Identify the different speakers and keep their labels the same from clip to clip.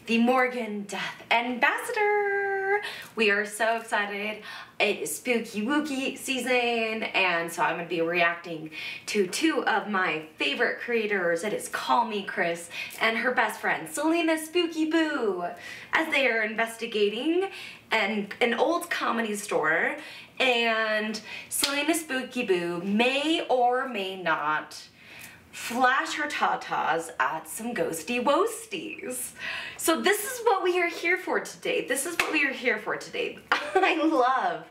Speaker 1: the Morgan Death Ambassador. We are so excited. It is spooky wooky season, and so I'm going to be reacting to two of my favorite creators. It is KallMeKris and her best friend Celina Spooky Boo, as they are investigating an old comedy store, and Celina Spooky Boo may or may not flash her tatas at some ghosty woasties. So this is what we are here for today. This is what we are here for today. I love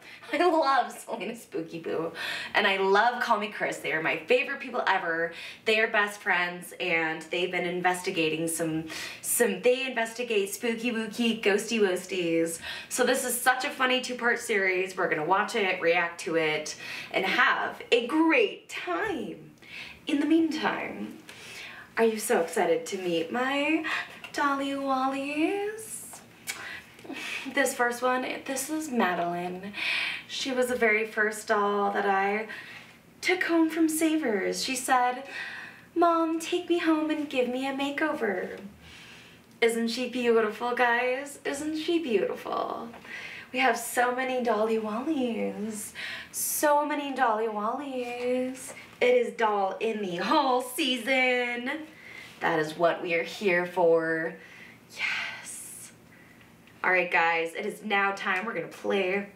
Speaker 1: Celina Spooky Boo, and I love KallMeKris. They are my favorite people ever. They are best friends, and they've been investigating they investigate spooky wooky ghosty woasties. So this is such a funny two-part series. We're gonna watch it, react to it, and have a great time. In the meantime, are you so excited to meet my Dolly Wallies? This first one, this is Madeline. She was the very first doll that I took home from Savers. She said, "Mom, take me home and give me a makeover." Isn't she beautiful, guys? Isn't she beautiful? We have so many Dolly Wallies. So many Dolly Wallies. It is doll in the haul season. That is what we are here for. Yes. All right, guys, it is now time. We're gonna play.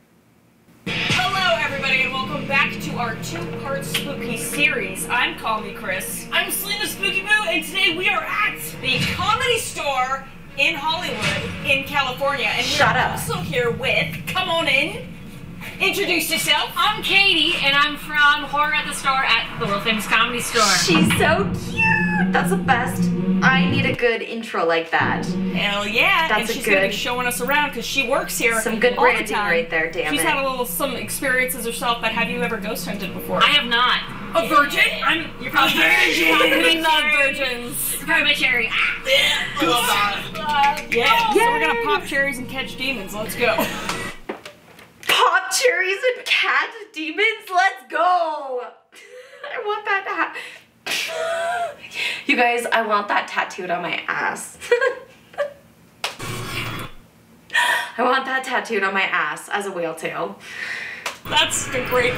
Speaker 2: Hello, everybody, and welcome back to our two-part spooky series. I'm KallMeKris. I'm Celina Spooky Boo, and today we are at the Comedy Store in Hollywood, in California. And we're also here with, come on in, introduce yourself.
Speaker 3: I'm Katie, and I'm from Horror at the Store at the world famous Comedy Store.
Speaker 1: She's so cute. That's the best. I need a good intro like that.
Speaker 2: Hell yeah.
Speaker 1: That's
Speaker 2: and she's going to be showing us around because she works here
Speaker 1: some good
Speaker 2: all
Speaker 1: branding
Speaker 2: the time.
Speaker 1: Right there, damn
Speaker 2: She's
Speaker 1: it.
Speaker 2: had some experiences herself, but have you ever ghost hunted before?
Speaker 3: I have not.
Speaker 2: A virgin?
Speaker 3: You're probably
Speaker 2: We love virgins.
Speaker 3: You're probably my cherry.
Speaker 2: Yeah. So we're going to pop cherries and catch demons. Let's go.
Speaker 1: Pop cherries and catch demons? Let's go! I want that to happen. You guys, I want that tattooed on my ass. I want that tattooed on my ass as a whale tail.
Speaker 2: That's great.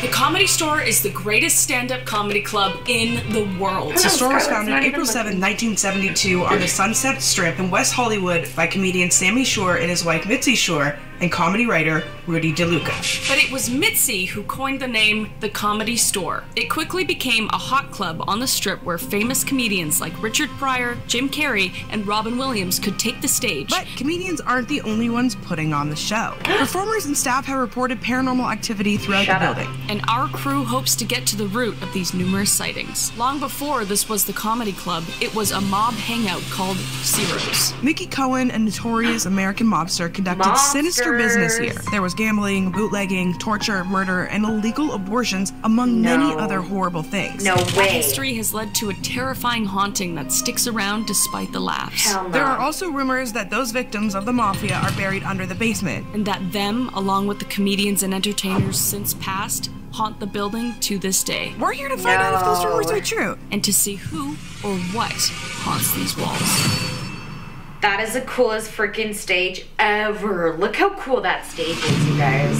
Speaker 2: The Comedy Store is the greatest stand-up comedy club in the world.
Speaker 4: The store was founded April 7, 1972 on the Sunset Strip in West Hollywood by comedian Sammy Shore and his wife Mitzi Shore and comedy writer Rudy DeLuca.
Speaker 2: But it was Mitzi who coined the name The Comedy Store. It quickly became a hot club on the Strip where famous comedians like Richard Pryor, Jim Carrey, and Robin Williams could take the stage.
Speaker 4: But comedians aren't the only ones putting on the show. Performers and staff have reported paranormal activity throughout the building.
Speaker 2: And our crew hopes to get to the root of these numerous sightings. Long before this was the comedy club, it was a mob hangout called Ciro's.
Speaker 4: Mickey Cohen, a notorious American mobster, conducted sinister business here. There was gambling, bootlegging, torture, murder, and illegal abortions, among many other horrible things.
Speaker 1: No way.
Speaker 2: History has led to a terrifying haunting that sticks around despite the laughs.
Speaker 1: Hell no.
Speaker 4: There are also rumors that those victims of the mafia are buried under the basement.
Speaker 2: And that them, along with the comedians and entertainers since passed, haunt the building to this day.
Speaker 4: We're here to find out if those rumors are true.
Speaker 2: And to see who or what haunts these walls.
Speaker 1: That is the coolest freaking stage ever. Look how cool that stage is, you guys.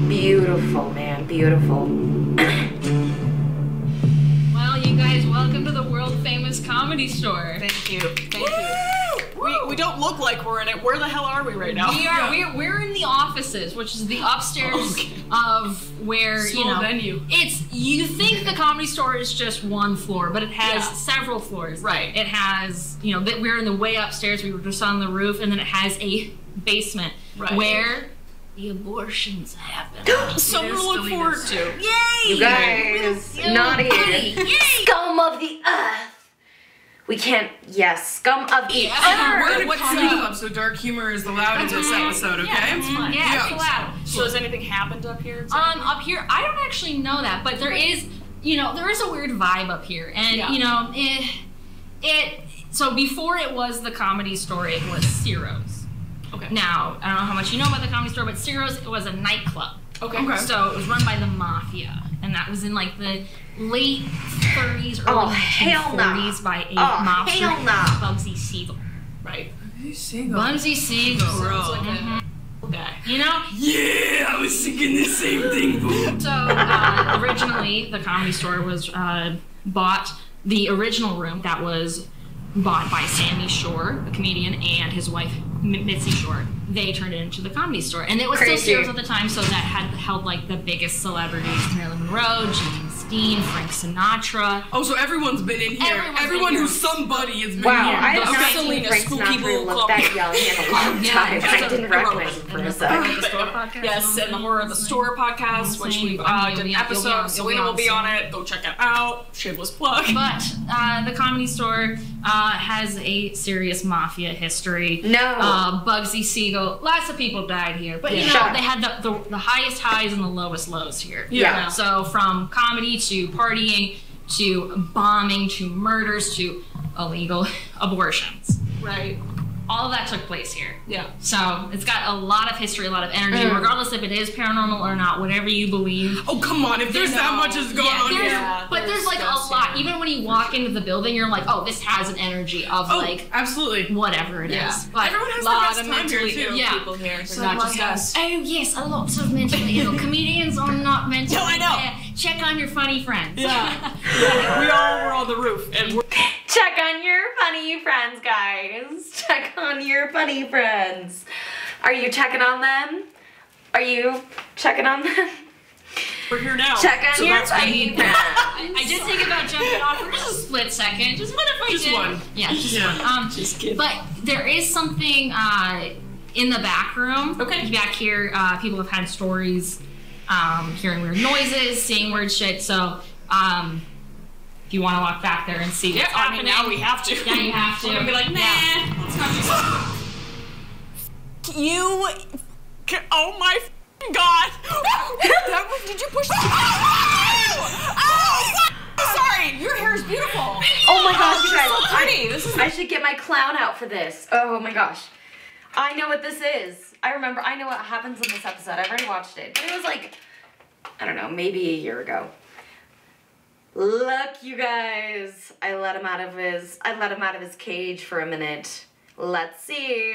Speaker 1: Beautiful, man. Beautiful.
Speaker 3: Well, you guys, welcome to the world famous Comedy Store.
Speaker 2: Thank you. Thank you. We don't look like we're in it. Where the hell are we right now?
Speaker 3: We're in the offices, which is the upstairs of where
Speaker 2: Small venue.
Speaker 3: You think the Comedy Store is just one floor, but it has several floors.
Speaker 2: Right.
Speaker 3: It has, we're in the way upstairs. We were just on the roof, and then it has a basement where the abortions happen.
Speaker 2: Something to look forward to.
Speaker 3: Yay!
Speaker 1: You guys, naughty. Scum of the earth. We can't, scum of the earth.
Speaker 4: We're in a comedy club, so dark humor is allowed in this episode, okay?
Speaker 3: Yeah, that's fine. Yeah, it's allowed.
Speaker 2: So has anything happened up here?
Speaker 3: Up here, I don't actually know that, but there is, there is a weird vibe up here, and so before it was the Comedy Store, it was Ciro's.
Speaker 2: Okay.
Speaker 3: Now, I don't know how much you know about the Comedy Store, but Ciro's, it was a nightclub.
Speaker 2: Okay.
Speaker 3: So it was run by the mafia, and that was in like the late 30s, early 1940s by a mobster, Bugsy Siegel.
Speaker 2: Right.
Speaker 3: Bugsy Siegel.
Speaker 2: Sounds like a guy.
Speaker 4: Yeah, I was thinking the same thing, boo.
Speaker 3: So originally, the Comedy Store was bought. The original room that was bought by Sammy Shore, a comedian, and his wife Mitzi Shore. They turned it into the Comedy Store, and it was still Ciro's at the time. So that had held like the biggest celebrities: Marilyn Monroe, James Dean, Frank Sinatra.
Speaker 4: Oh, so everyone's been in here. Everyone who's somebody has been
Speaker 1: Wow,
Speaker 4: here.
Speaker 1: I have not seen
Speaker 2: Celina
Speaker 1: Frank
Speaker 2: Spooky
Speaker 1: Sinatra
Speaker 2: Boo
Speaker 1: look that young in a long time. I didn't recognize him for a second.
Speaker 2: Yes, and the Horror of the Store podcast, which we did an episode. Celina will be on it. Go check it out. Shameless plug.
Speaker 3: But the Comedy Store has a serious mafia history.
Speaker 1: No.
Speaker 3: Bugsy Siegel. Lots of people died here, but they had the highest highs and the lowest lows here.
Speaker 1: Yeah.
Speaker 3: So from comedy to partying to bombing to murders to illegal abortions.
Speaker 2: Right.
Speaker 3: All of that took place here.
Speaker 2: Yeah.
Speaker 3: So it's got a lot of history, a lot of energy, regardless if it is paranormal or not, whatever you believe.
Speaker 4: Oh, come on, if there's that much is going on here.
Speaker 3: But there's like a lot. Even when you walk into the building, you're like, oh, this has an energy of like
Speaker 4: absolutely
Speaker 3: whatever it is. But
Speaker 4: everyone has
Speaker 2: a lot
Speaker 4: the
Speaker 2: of
Speaker 4: best time here
Speaker 2: mentally
Speaker 4: too.
Speaker 2: ill people here.
Speaker 3: So
Speaker 2: not just us.
Speaker 3: Oh yes, a lot of mentally ill comedians are not mentally
Speaker 2: No, I know.
Speaker 3: Check on your funny friends.
Speaker 2: Yeah. We all were on the roof, and we're
Speaker 1: Check on your funny friends, guys. Check on your funny friends. Are you checking on them? Are you checking on them?
Speaker 2: we're here now.
Speaker 1: Check on
Speaker 2: So
Speaker 1: your
Speaker 2: that's
Speaker 1: funny
Speaker 2: me.
Speaker 1: friends.
Speaker 3: I did think about jumping off for just a split second. Just what if I
Speaker 4: Just
Speaker 3: did?
Speaker 4: one.
Speaker 3: Yeah, just one.
Speaker 2: Just kidding.
Speaker 3: But there is something in the back room.
Speaker 2: Okay.
Speaker 3: Back here, people have had stories, hearing weird noises, seeing weird shit. So, if you want to walk back there and see what's happening,
Speaker 2: now we have to.
Speaker 3: Yeah, you have to.
Speaker 2: We're gonna be like, nah, let's not do You. Oh my god! Did you push? Sorry, your hair is beautiful.
Speaker 1: Oh my gosh, you guys.
Speaker 2: So pretty.
Speaker 1: I should get my clown out for this. Oh my gosh. I know what this is. I know what happens in this episode. I've already watched it. But it was like, I don't know, maybe a year ago. Look, you guys. I let him out of his cage for a minute. Let's see.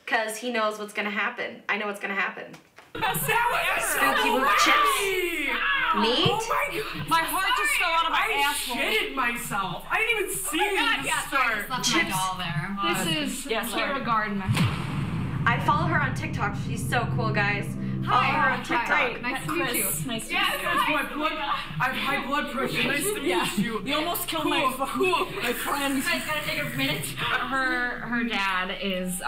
Speaker 1: Cause he knows what's gonna happen. I know what's gonna happen. Spooky Boo chips. Meat?
Speaker 4: Oh my god.
Speaker 2: My heart just fell out of my asshole.
Speaker 4: I shitted myself. I didn't even see it start.
Speaker 3: This is Kira Gardner.
Speaker 1: I follow her on TikTok. She's so cool, guys. Follow her on TikTok.
Speaker 3: Nice to meet you.
Speaker 2: Nice to meet you.
Speaker 4: I have high blood pressure. Nice to meet you.
Speaker 2: You almost killed my friends.
Speaker 3: Guys, gotta take a minute. Her dad is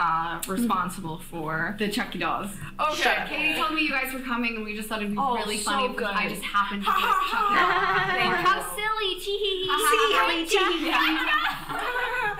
Speaker 3: responsible for
Speaker 5: the Chucky dolls.
Speaker 2: Okay.
Speaker 5: Katie told me you guys were coming, and we just thought it'd be really
Speaker 2: so
Speaker 5: funny
Speaker 2: good.
Speaker 5: because I just happened to get Chucky dolls. How silly!
Speaker 1: Silly.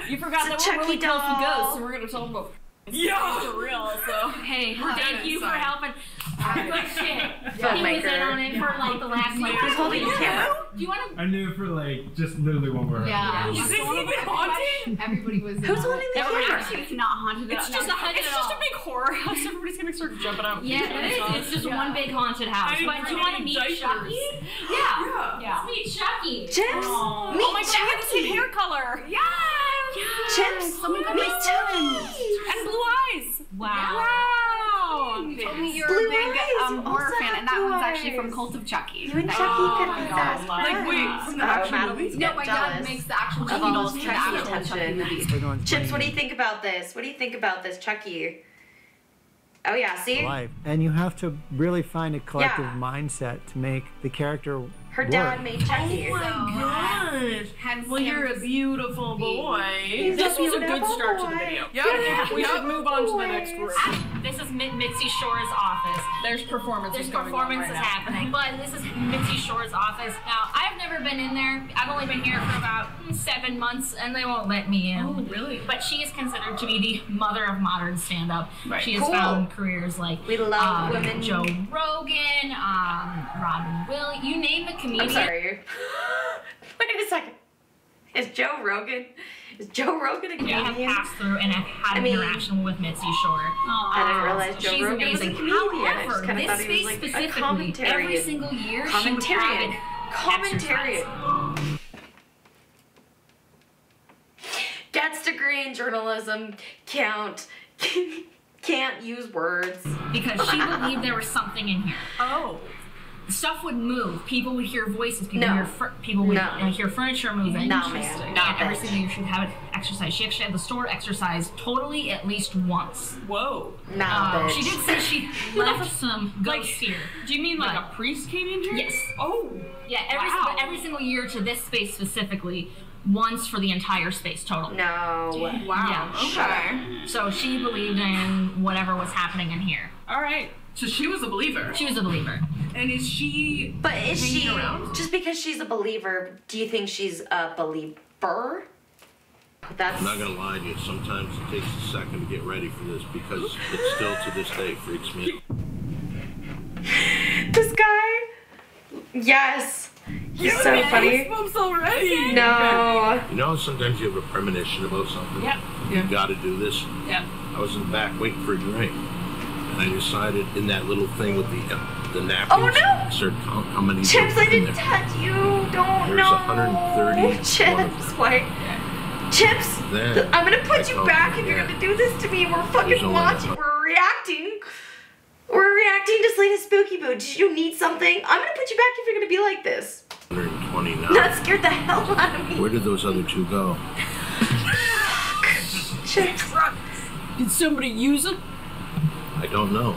Speaker 2: You forgot that we're really close to ghosts, so we're gonna tell them about Yeah, for real. So
Speaker 3: Hey, thank you for helping. Good shit. He
Speaker 1: Filmmaker.
Speaker 3: was in on it for like the last year.
Speaker 1: Who's holding the camera?
Speaker 3: Do you want to?
Speaker 6: I knew for like just literally one word.
Speaker 5: Yeah.
Speaker 2: is this even haunted?
Speaker 5: Everybody was.
Speaker 1: Who's holding the camera?
Speaker 5: It's not haunted.
Speaker 2: It's just a big horror house. Everybody's gonna start jumping out.
Speaker 3: Yeah, it is. It's just one big haunted house. But do you want to meet Chucky? Yeah. Let's meet Chucky.
Speaker 1: Chips?
Speaker 2: Oh my god, we have the same hair color. Yeah.
Speaker 1: Chips?
Speaker 5: Someone got my
Speaker 2: And blue eyes.
Speaker 3: Wow.
Speaker 2: Wow.
Speaker 5: You told me you're
Speaker 1: Blue
Speaker 5: a big
Speaker 1: eyes.
Speaker 5: horror
Speaker 1: Also
Speaker 5: fan,
Speaker 1: have
Speaker 5: and that
Speaker 1: blue
Speaker 5: one's actually
Speaker 1: eyes.
Speaker 5: from Cult of Chucky.
Speaker 1: You and Chucky could be fast.
Speaker 2: Like, wait, from the actual movie?
Speaker 5: No, my dad makes the actual
Speaker 1: of
Speaker 5: Chucky
Speaker 1: all
Speaker 5: dolls
Speaker 1: this
Speaker 5: from the
Speaker 1: Chucky
Speaker 5: actual Chucky
Speaker 1: attention.
Speaker 5: movies.
Speaker 1: Chips, what do you think about this? What do you think about this, Chucky? Oh yeah, see?
Speaker 7: Life. And you have to really find a collective
Speaker 1: Yeah.
Speaker 7: mindset to make the character
Speaker 1: Her dad
Speaker 7: work.
Speaker 1: made Chucky.
Speaker 2: Gosh. Well, you're a beautiful boy.
Speaker 1: He's
Speaker 2: This
Speaker 1: a
Speaker 2: was a good
Speaker 1: beautiful
Speaker 2: start to the
Speaker 1: boy.
Speaker 2: video.
Speaker 1: Yeah.
Speaker 2: We should move on to the next word.
Speaker 3: This is Mitzi Shore's office.
Speaker 2: There's performances
Speaker 3: There's
Speaker 2: going on
Speaker 3: performances
Speaker 2: right now.
Speaker 3: happening, but this is Mitzi Shore's office. Now, I've never been in there. I've only been here for about 7 months, and they won't let me in.
Speaker 2: Oh, really?
Speaker 3: But she is considered to be the mother of modern stand-up.
Speaker 2: Right.
Speaker 3: She has
Speaker 1: Cool.
Speaker 3: found careers like
Speaker 1: We love women.
Speaker 3: Joe Rogan, Robin Williams. You name the comedian.
Speaker 1: I'm sorry. Wait a second. Is Joe Rogan a
Speaker 3: We have
Speaker 1: comedian?
Speaker 3: passed through and have had
Speaker 1: I
Speaker 3: an
Speaker 1: mean-
Speaker 3: interaction with Mitzi Shore.
Speaker 1: I didn't realize Joe
Speaker 3: She's
Speaker 1: Rogan was a
Speaker 3: amazing.
Speaker 1: comedian. I
Speaker 3: However,
Speaker 1: just kinda
Speaker 3: this
Speaker 1: thought he was
Speaker 3: space
Speaker 1: like a
Speaker 3: specifically,
Speaker 1: commentarian.
Speaker 3: every single year, she would have
Speaker 1: Commentarian.
Speaker 3: an
Speaker 1: Commentarian.
Speaker 3: exercise.
Speaker 1: Gets degree in journalism, can't use words.
Speaker 3: Because she believed there was something in here.
Speaker 2: Oh.
Speaker 3: Stuff would move. People would hear voices. People
Speaker 1: No.
Speaker 3: would hear
Speaker 1: No.
Speaker 3: hear furniture moving.
Speaker 1: No, man.
Speaker 3: And
Speaker 1: Not
Speaker 3: every
Speaker 1: that.
Speaker 3: single year she would have an exercise. She actually had the store exercise totally at least once.
Speaker 2: Whoa.
Speaker 1: Nah, bitch.
Speaker 3: She did say she left some ghosts here.
Speaker 2: Do you mean like
Speaker 3: But-
Speaker 2: a priest came in here?
Speaker 3: Yes.
Speaker 2: Oh.
Speaker 3: Yeah, every single year to this space specifically, once for the entire space total.
Speaker 1: No.
Speaker 2: Wow.
Speaker 3: Yeah.
Speaker 2: Okay.
Speaker 3: So she believed in whatever was happening in here.
Speaker 2: All right. So she was a believer.
Speaker 3: She was a believer.
Speaker 2: And is she?
Speaker 1: But is
Speaker 2: Hanging
Speaker 1: she,
Speaker 2: around?
Speaker 1: just because she's a believer, do you think she's a believer? That's
Speaker 8: I'm not gonna lie to you, sometimes it takes a second to get ready for this because it still to this day freaks me out.
Speaker 1: this guy. Yes. He's so funny.
Speaker 2: Goosebumps already.
Speaker 1: No.
Speaker 8: You know, sometimes you have a premonition about something.
Speaker 2: Yep.
Speaker 8: You gotta do this.
Speaker 2: Yep.
Speaker 8: I was in the back waiting for a drink, and I decided in that little thing with the napkins.
Speaker 1: Oh, no!
Speaker 8: I started counting how many.
Speaker 1: Chips,
Speaker 8: were
Speaker 1: I
Speaker 8: in
Speaker 1: didn't
Speaker 8: there.
Speaker 1: touch you. Don't
Speaker 8: There's
Speaker 1: know.
Speaker 8: 130
Speaker 1: Chips, wait. Chips,
Speaker 8: Then
Speaker 1: I'm gonna
Speaker 8: I
Speaker 1: put you
Speaker 8: told
Speaker 1: back
Speaker 8: you,
Speaker 1: if you're
Speaker 8: yeah.
Speaker 1: gonna do this to me. We're
Speaker 8: There's
Speaker 1: fucking
Speaker 8: only
Speaker 1: watching. We're reacting. We're reacting to Celina Spooky Boo. Did you need something? I'm gonna put you back if you're gonna be like this.
Speaker 8: 120 now.
Speaker 1: That scared the hell out of me.
Speaker 8: Where did those other two go?
Speaker 1: Chips.
Speaker 2: Did somebody use it?
Speaker 8: I don't know.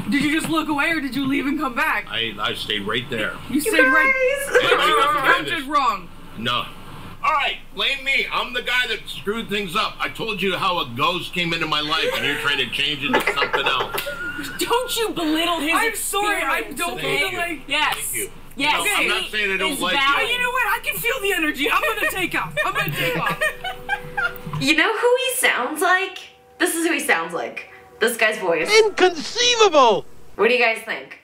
Speaker 2: Did you just look away or did you leave and come back?
Speaker 8: I stayed right there.
Speaker 2: You stayed right.
Speaker 1: Guys.
Speaker 8: I
Speaker 2: Counted wrong.
Speaker 8: No. All right, blame me. I'm the guy that screwed things up. I told you how a ghost came into my life, and you're trying to change it to something else.
Speaker 2: Don't you belittle his
Speaker 5: I'm sorry, I don't
Speaker 8: Thank
Speaker 5: feel
Speaker 8: you.
Speaker 5: like.
Speaker 2: Yes.
Speaker 8: Thank you.
Speaker 2: Yes.
Speaker 8: No, I'm not saying I don't
Speaker 2: Is
Speaker 8: like
Speaker 2: valid.
Speaker 8: you.
Speaker 5: You know what? I can feel the energy. I'm gonna take off. I'm gonna take off.
Speaker 1: You know who he sounds like? This is who he sounds like. This guy's voice.
Speaker 7: Inconceivable!
Speaker 1: What do you guys think?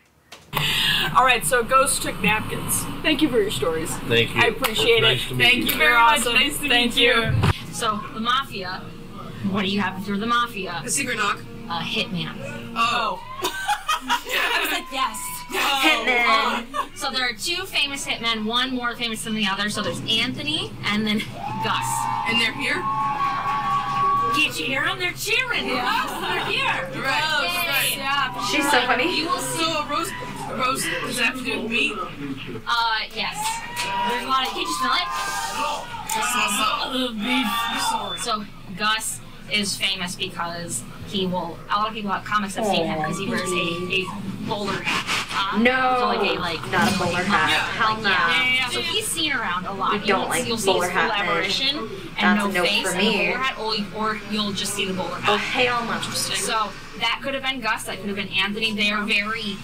Speaker 2: All right, so ghosts took napkins. Thank you for your stories.
Speaker 8: Thank you.
Speaker 2: I appreciate
Speaker 8: Nice
Speaker 2: it.
Speaker 8: to meet
Speaker 2: Thank you very much.
Speaker 5: awesome.
Speaker 2: Nice to meet you.
Speaker 3: So the mafia. What do you have if you're the mafia?
Speaker 5: A secret knock.
Speaker 3: A hitman.
Speaker 5: Oh. I was like, yes.
Speaker 1: Hitman.
Speaker 3: So there are two famous hitmen, one more famous than the other. So there's Anthony and then Gus.
Speaker 5: And they're here?
Speaker 3: Can't you hear them? They're cheering. Yes, they're here.
Speaker 5: Right. Yeah.
Speaker 1: She's so funny.
Speaker 3: You will see.
Speaker 5: So a roast does that have to do with meat?
Speaker 3: Yes. There's a lot of. Can you smell it? So Gus is famous because he will. A lot of people have comics have seen him because he wears a bowler hat.
Speaker 1: No.
Speaker 3: So like
Speaker 1: Not a bowler hat. Hell no.
Speaker 3: Yeah. So he's seen around a lot.
Speaker 1: We don't like
Speaker 3: you'll see
Speaker 1: bowler
Speaker 3: his full
Speaker 1: hat men.
Speaker 3: apparition
Speaker 1: That's
Speaker 3: and
Speaker 1: a
Speaker 3: no
Speaker 1: note
Speaker 3: face
Speaker 1: for
Speaker 3: and the
Speaker 1: me.
Speaker 3: bowler hat, or you'll just see the bowler
Speaker 1: Oh,
Speaker 3: hat.
Speaker 1: hell no.
Speaker 3: So that could have been Gus. That could have been Anthony. They are very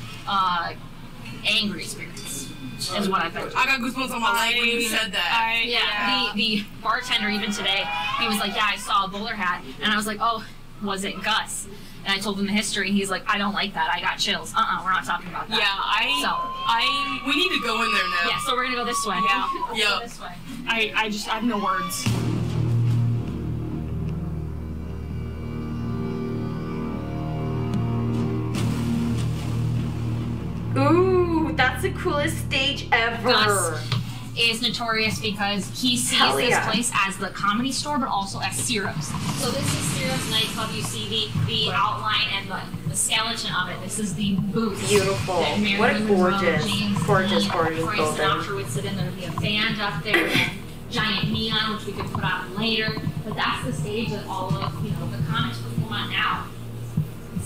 Speaker 3: angry spirits. is what I've been.
Speaker 4: I got goosebumps on my leg when you said that.
Speaker 3: The bartender even today, he was like, yeah, I saw a bowler hat, and I was like, oh, was it Gus? And I told him the history, and he's like, I don't like that. I got chills. We're not talking about that.
Speaker 4: We need to go in there now.
Speaker 3: Yeah, so we're gonna go this way.
Speaker 2: Yeah.
Speaker 3: Go this way.
Speaker 2: I have no words.
Speaker 1: Ooh, that's the coolest stage ever.
Speaker 3: Gus is notorious because he sees this place as the Comedy Store, but also as Ciro's. So this is Ciro's nightclub. You see the outline and the skeleton of it. This is the booth.
Speaker 1: Beautiful. What a gorgeous
Speaker 3: Frank
Speaker 1: building.
Speaker 3: Sinatra would sit in there. There'd be a band up there and giant neon, which we could put on later. But that's the stage that all of the comics perform on now.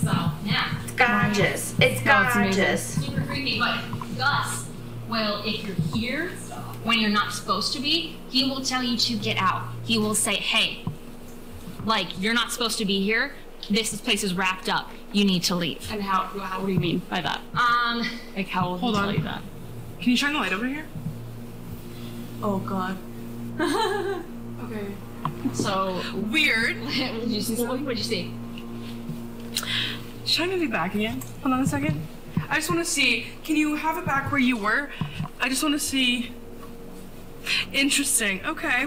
Speaker 3: So yeah.
Speaker 1: It's gorgeous. It's gorgeous.
Speaker 3: Super creepy, but Gus will, if you're here when you're not supposed to be, he will tell you to get out. He will say, hey, like, you're not supposed to be here. This place is wrapped up. You need to leave.
Speaker 2: And how what do you mean by that? Like, how will he tell you that?
Speaker 4: Can you shine the light over here?
Speaker 2: Oh, God. Okay.
Speaker 3: So
Speaker 4: Weird.
Speaker 3: what did you see? What did you see?
Speaker 4: Shine it back again. Hold on a second. I just want to see. Can you have it back where you were? I just want to see. Interesting. Okay.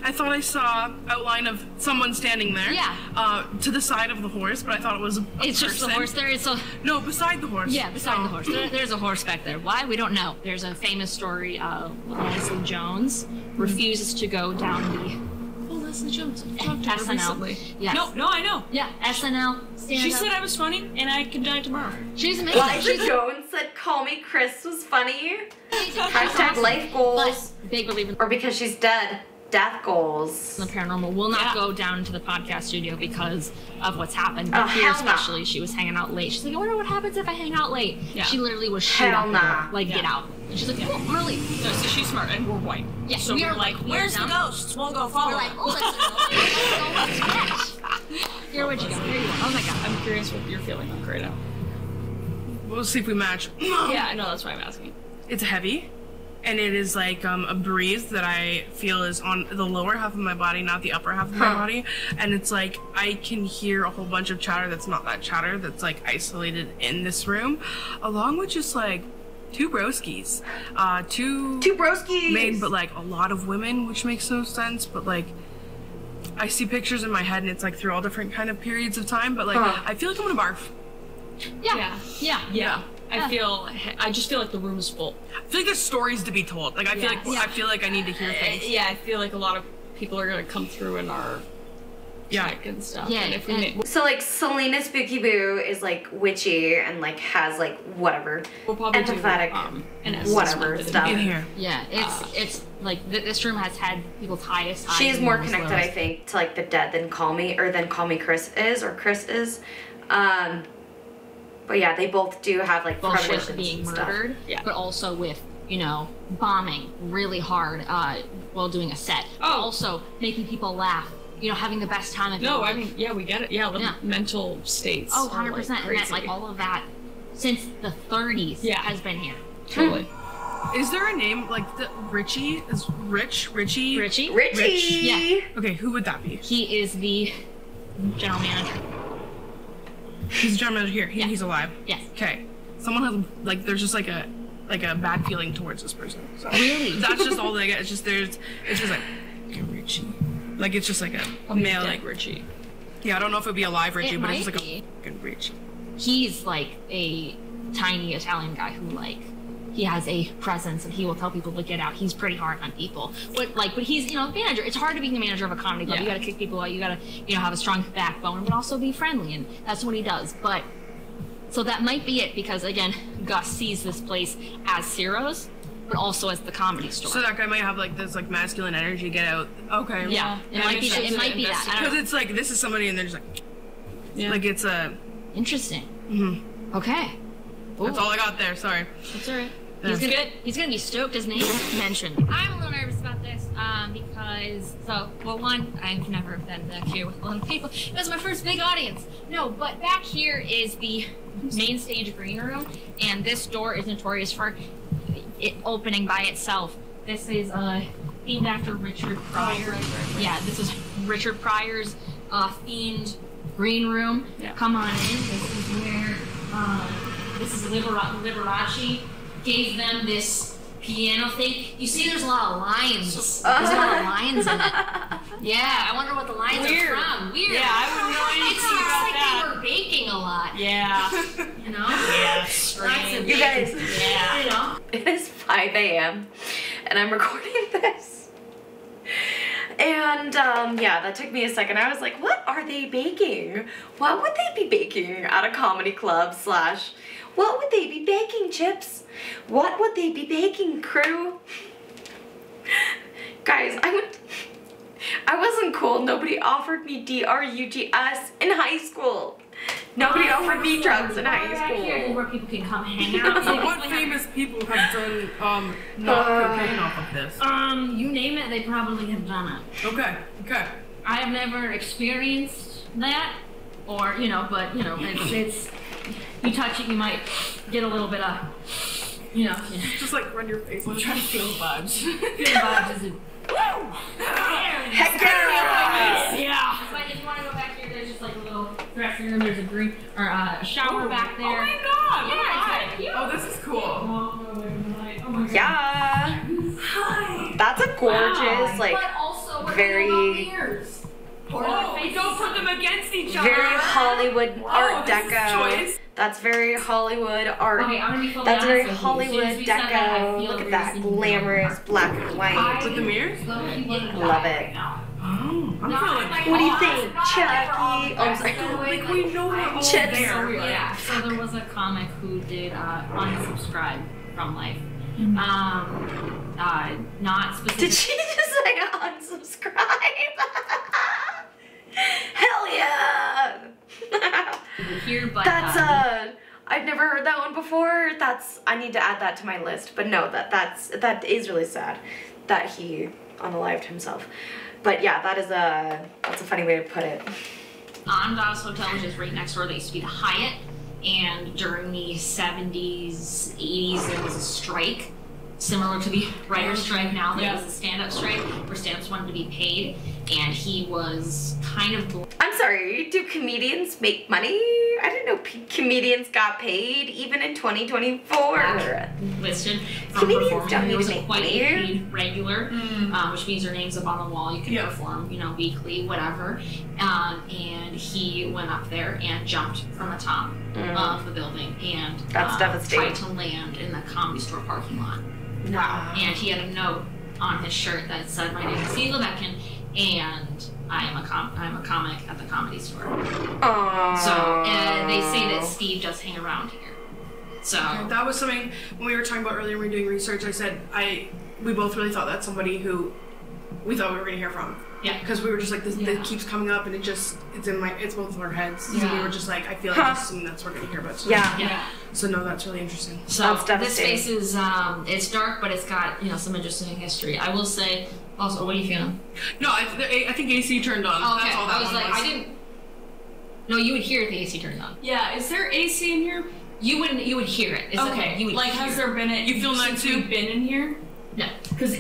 Speaker 4: I thought I saw outline of someone standing there.
Speaker 3: Yeah.
Speaker 4: To the side of the horse, but I thought it was a
Speaker 3: It's
Speaker 4: person.
Speaker 3: just the horse there. It's a
Speaker 4: No, beside the horse.
Speaker 3: yeah, beside the horse. There's a horse back there. Why? We don't know. There's a famous story. Leslie Jones refuses to go down the.
Speaker 2: Leslie Jones. I talked to her
Speaker 3: SNL.
Speaker 2: recently.
Speaker 3: Yes.
Speaker 2: No, I know.
Speaker 3: Yeah, SNL.
Speaker 2: She said I was funny and I could die tomorrow.
Speaker 3: She's amazing.
Speaker 1: Liza Jones said KallMeKris was funny. Hashtag life goals.
Speaker 3: But big believer
Speaker 1: Or because she's dead. Death goals.
Speaker 3: in the paranormal will not go down to the podcast studio because of what's happened.
Speaker 1: Oh,
Speaker 3: But here
Speaker 1: hell no.
Speaker 3: especially, she was hanging out late. She's like, I wonder what happens if I hang out late.
Speaker 2: Yeah.
Speaker 3: She literally was shooting
Speaker 1: Hell
Speaker 3: out the
Speaker 1: nah.
Speaker 3: door. Like, get out. And she's like, cool, I'm gonna leave.
Speaker 2: No, so she's smart and we're white.
Speaker 3: Yeah,
Speaker 2: So
Speaker 3: we
Speaker 2: we're
Speaker 3: are
Speaker 2: like,
Speaker 3: we're
Speaker 2: where's the
Speaker 3: down.
Speaker 2: ghosts? We'll go follow
Speaker 3: We're like, oh, that's so much. Here, where'd you go? Here you go.
Speaker 2: Oh my God, I'm curious what you're feeling like right now.
Speaker 4: We'll see if we match.
Speaker 2: Yeah, I know, that's why I'm asking.
Speaker 4: It's heavy, and it is like a breeze that I feel is on the lower half of my body, not the upper half of my body. And it's like I can hear a whole bunch of chatter that's not that chatter, that's like isolated in this room, along with just like two broskies. Two
Speaker 1: broskies!
Speaker 4: Men, but like a lot of women, which makes no sense, but like I see pictures in my head and it's like through all different kind of periods of time, but like I feel like I'm gonna barf.
Speaker 3: Yeah.
Speaker 2: I just feel like the room is full.
Speaker 4: I feel like there's stories to be told. Like I feel like I need to hear things.
Speaker 2: Yeah, I feel like a lot of people are gonna come through in our check and stuff.
Speaker 3: Yeah,
Speaker 2: and if we
Speaker 1: So like Celina Spooky Boo is like witchy and like has like whatever
Speaker 2: we'll probably
Speaker 1: empathetic
Speaker 2: do an essence
Speaker 1: whatever
Speaker 2: method
Speaker 1: stuff.
Speaker 4: In here.
Speaker 3: Yeah, it's like this room has had people's highest highs.
Speaker 1: She is
Speaker 3: and
Speaker 1: more
Speaker 3: lowest
Speaker 1: connected,
Speaker 3: lows.
Speaker 1: I think, to like the dead than KallMeKris is, or Chris is. But yeah, they both do have like
Speaker 3: Both with
Speaker 1: premonitions
Speaker 3: being
Speaker 1: and stuff.
Speaker 3: murdered,
Speaker 2: Yeah.
Speaker 3: but also with, bombing really hard while doing a set.
Speaker 2: Oh.
Speaker 3: Also making people laugh, having the best time of your
Speaker 2: No, I
Speaker 3: life.
Speaker 2: mean, yeah, we get it. Yeah, the
Speaker 3: Yeah.
Speaker 2: mental states.
Speaker 3: Oh,
Speaker 2: are,
Speaker 3: 100%.
Speaker 2: Like,
Speaker 3: And
Speaker 2: crazy.
Speaker 3: that, like, all of that since the 30s has been here.
Speaker 2: Totally.
Speaker 4: Is there a name like the Richie? Is Richie?
Speaker 3: Richie?
Speaker 1: Richie!
Speaker 3: Yeah.
Speaker 4: Okay, who would that be?
Speaker 3: He is the general manager.
Speaker 4: He's the general manager here. He's alive.
Speaker 3: Yes.
Speaker 4: Okay. Someone has like there's just like a bad feeling towards this person. So
Speaker 3: Really?
Speaker 4: that's just all they get. It's just like okay, Richie. Like it's just like a male like
Speaker 2: Richie.
Speaker 4: Yeah, I don't know if it'd be a live Richie,
Speaker 3: It
Speaker 4: but it's
Speaker 3: might
Speaker 4: just like
Speaker 3: be.
Speaker 4: a fucking Richie.
Speaker 3: He's like a tiny Italian guy who he has a presence and he will tell people to get out. He's pretty hard on people. But he's, manager. It's hard to be the manager of a comedy club.
Speaker 2: Yeah.
Speaker 3: You gotta kick people out. You gotta, have a strong backbone, but also be friendly. And that's what he does. But, so that might be it because, again, Gus sees this place as Ciro's, but also as the Comedy Store.
Speaker 4: So that guy might have like this like masculine energy. Get out. Okay.
Speaker 3: Yeah. It might be that. It might be that. I don't
Speaker 4: Because
Speaker 3: know.
Speaker 4: it's like this is somebody and they're just like like it's a.
Speaker 3: Interesting. Okay.
Speaker 4: That's all I got there. Sorry.
Speaker 3: That's alright.
Speaker 4: Yeah.
Speaker 3: He's gonna be stoked his name is mentioned. I'm a little nervous about this because one, I've never been back here with a lot of people. It was my first big audience. No, but back here is the main stage green room, and this door is notorious for it opening by itself. This is themed after Richard Pryor. Right. Yeah, this is Richard Pryor's themed green room. Yeah. Come on in. This is where this is Liberace gave them this piano thing. You see, there's a lot of lines. There's a lot of lines in it. Yeah, I wonder what the lines are from. Weird.
Speaker 2: Yeah, I wouldn't know anything about that.
Speaker 3: They were baking a lot.
Speaker 2: Yeah.
Speaker 3: You know?
Speaker 2: Yeah. Strange.
Speaker 1: You guys.
Speaker 2: Yeah.
Speaker 3: You know?
Speaker 1: It is 5 a.m. and I'm recording this. And yeah, that took me a second. I was like, what are they baking? What would they be baking at a comedy club / what would they be baking, Chips? What would they be baking, crew? Guys, I wasn't cool. Nobody offered me drugs in high school. Nobody offered me drugs in high school.
Speaker 3: Where people can come hang out.
Speaker 4: So what famous people have done not cocaine off of this?
Speaker 3: You name it, they probably have done it.
Speaker 4: Okay.
Speaker 3: I have never experienced that, or but it's you touch it, you might get a little bit of,
Speaker 4: Just like run your face. I'm trying to feel vibes.
Speaker 3: Feel vibes is
Speaker 1: Heck yeah!
Speaker 3: Yeah. But if you want to go back here, there's just like a little dressing room. There's a shower back there.
Speaker 4: Oh my god!
Speaker 3: Yeah.
Speaker 4: Oh, this is cool.
Speaker 3: Oh my god.
Speaker 1: Yeah.
Speaker 3: Hi.
Speaker 1: That's a gorgeous, like,
Speaker 3: but also we're
Speaker 1: very-
Speaker 3: getting all ears.
Speaker 4: Oh, don't put them against each other.
Speaker 1: very Hollywood Art
Speaker 4: this is
Speaker 1: Deco.
Speaker 4: choice.
Speaker 1: That's very Hollywood art.
Speaker 3: Okay, I'm gonna be fully
Speaker 1: That's very
Speaker 3: honest with you.
Speaker 1: Hollywood
Speaker 3: As soon as we said that, I
Speaker 1: Deco.
Speaker 3: feel
Speaker 1: Look at
Speaker 3: very
Speaker 1: that
Speaker 3: single.
Speaker 1: glamorous black and white.
Speaker 4: With the mirrors?
Speaker 1: Love it.
Speaker 4: Oh, I'm feeling.
Speaker 1: What do you think, Chucky? Oh, I'm sorry.
Speaker 4: Like we know we're all
Speaker 1: Chips.
Speaker 4: there.
Speaker 3: Yeah, so there was a comic who did unsubscribe from life. Not specific.
Speaker 1: Did she just say unsubscribe? Hell yeah!
Speaker 3: Here, but
Speaker 1: That's I've never heard that one before. I need to add that to my list. But no, that is really sad that he unalived himself. But yeah, that's a funny way to put it.
Speaker 3: Ondas Hotel, which is right next door, they used to be the Hyatt, and during the 70s, 80s, there was a strike similar to the writer's strike now. There was a stand-up strike where stand-ups wanted to be paid, and he was kind of...
Speaker 1: I'm sorry, do comedians make money? I didn't know comedians got paid even in 2024.
Speaker 3: Listed from
Speaker 1: Comedians
Speaker 3: performing.
Speaker 1: don't
Speaker 3: There was
Speaker 1: even
Speaker 3: a
Speaker 1: make
Speaker 3: quite
Speaker 1: money.
Speaker 3: paid regular, which means your name's up on the wall. You can perform, weekly, whatever. And he went up there and jumped from the top of the building and
Speaker 1: That's devastating.
Speaker 3: tried to land in the Comedy Store parking lot.
Speaker 1: Wow.
Speaker 3: And he had a note on his shirt that said, "My name is Steve Lebekin, and I am a comic at the Comedy Store."
Speaker 1: Aww.
Speaker 3: So they say that Steve does hang around here. So
Speaker 4: that was something when we were talking about earlier when we were doing research. I said we both really thought that's somebody who we thought we were gonna hear from.
Speaker 3: Yeah.
Speaker 4: Because we were just like this. It keeps coming up, and it's both of our heads. So we were just like, I feel like that's something that's we're gonna hear about.
Speaker 1: Yeah.
Speaker 4: So no, that's really interesting.
Speaker 3: So
Speaker 1: That's
Speaker 3: this
Speaker 1: devastating.
Speaker 3: space is it's dark, but it's got some interesting history. I will say also, what are you feeling?
Speaker 4: No, I think AC turned on.
Speaker 3: Oh, okay.
Speaker 4: That's all that
Speaker 3: I was
Speaker 4: one
Speaker 3: like,
Speaker 4: was.
Speaker 3: I didn't. No, you would hear if the AC turned on.
Speaker 2: Yeah, is there AC in here?
Speaker 3: You wouldn't. You would hear it. It's
Speaker 2: Okay.
Speaker 3: You would
Speaker 2: Like,
Speaker 3: hear
Speaker 2: has there been
Speaker 4: You feel that
Speaker 2: since
Speaker 4: too?
Speaker 2: we've been in here?
Speaker 3: No.
Speaker 2: Because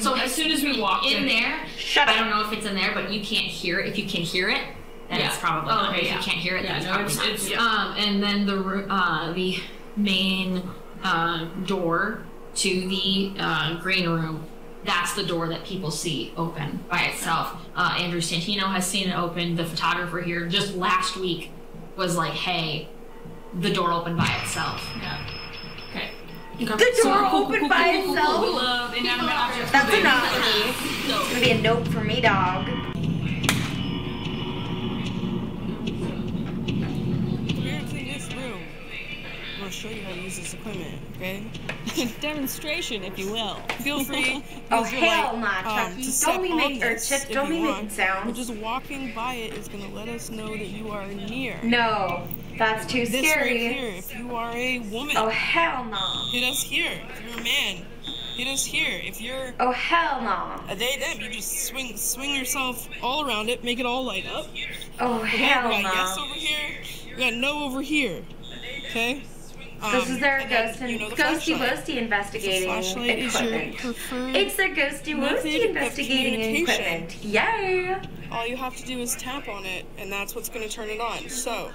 Speaker 2: so as soon as we walked
Speaker 3: in there,
Speaker 1: Shut
Speaker 3: I
Speaker 1: up.
Speaker 3: don't know if it's in there, but you can't hear it. If you can hear it, then it's probably not.
Speaker 2: okay,
Speaker 3: If you can't hear it, then it's probably not.
Speaker 2: it's
Speaker 3: And then the main door to the green room, that's the door that people see open by itself. Andrew Santino has seen it open. The photographer here just last week was like, "Hey, the door opened by itself."
Speaker 2: Yeah. Okay.
Speaker 1: The door opened by itself.
Speaker 2: We love inanimate objects.
Speaker 1: That's a not for me. It's gonna be a nope for me, dog.
Speaker 9: Here's in this room. I'm gonna show you how to use this equipment, okay? Demonstration, if you will. Feel free.
Speaker 1: Oh,
Speaker 9: use your
Speaker 1: hell
Speaker 9: light,
Speaker 1: nah, Chucky.
Speaker 9: to step
Speaker 1: Don't be
Speaker 9: on
Speaker 1: making, or
Speaker 9: this
Speaker 1: Chips,
Speaker 9: if
Speaker 1: don't
Speaker 9: you
Speaker 1: be
Speaker 9: want.
Speaker 1: making
Speaker 9: But
Speaker 1: sounds.
Speaker 9: just walking by it is gonna let us know that you are near.
Speaker 1: No, that's too
Speaker 9: This
Speaker 1: scary.
Speaker 9: right here, if you are a woman,
Speaker 1: Oh, hell no.
Speaker 9: hit us here. If you're a man, hit us here. If you're
Speaker 1: Oh, hell no.
Speaker 9: a they them, you just swing yourself all around it, make it all light up.
Speaker 1: Oh,
Speaker 9: Okay,
Speaker 1: hell
Speaker 9: we got yes
Speaker 1: no.
Speaker 9: over here, we got no over here. Okay?
Speaker 1: This is their
Speaker 4: and then,
Speaker 1: ghost and
Speaker 4: you know, the
Speaker 1: ghosty
Speaker 4: flashlight.
Speaker 1: wosty investigating
Speaker 4: Flashlight is your
Speaker 1: equipment.
Speaker 4: preferred
Speaker 1: It's their ghosty
Speaker 4: method
Speaker 1: wosty
Speaker 4: of
Speaker 1: investigating
Speaker 4: communication.
Speaker 1: equipment. Yay!
Speaker 4: All you have to do is tap on it, and that's what's going to turn it on. So.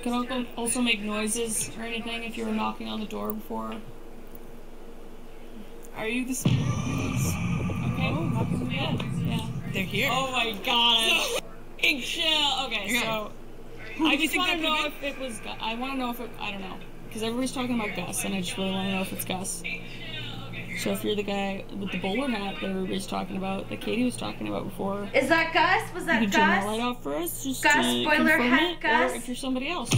Speaker 9: Can Uncle also make noises or anything if you were knocking on the door before?
Speaker 4: Are you the spirit?
Speaker 9: Okay.
Speaker 4: Oh, knock on the door.
Speaker 9: Yeah.
Speaker 4: They're here.
Speaker 9: Oh my god. Big chill. Okay, so I just want to know if it was. I want to know if it. I don't know, because everybody's talking about Gus, and I just really want to know if it's Gus. So if you're the guy with the bowler hat that everybody's talking about, that Katie was talking about before,
Speaker 1: Is that Gus? Was that
Speaker 9: you can turn the
Speaker 1: Gus?
Speaker 9: light off for us, just
Speaker 1: Gus,
Speaker 9: to
Speaker 1: boiler
Speaker 9: confirm
Speaker 1: hat
Speaker 9: it,
Speaker 1: Gus?
Speaker 9: or if you're somebody else.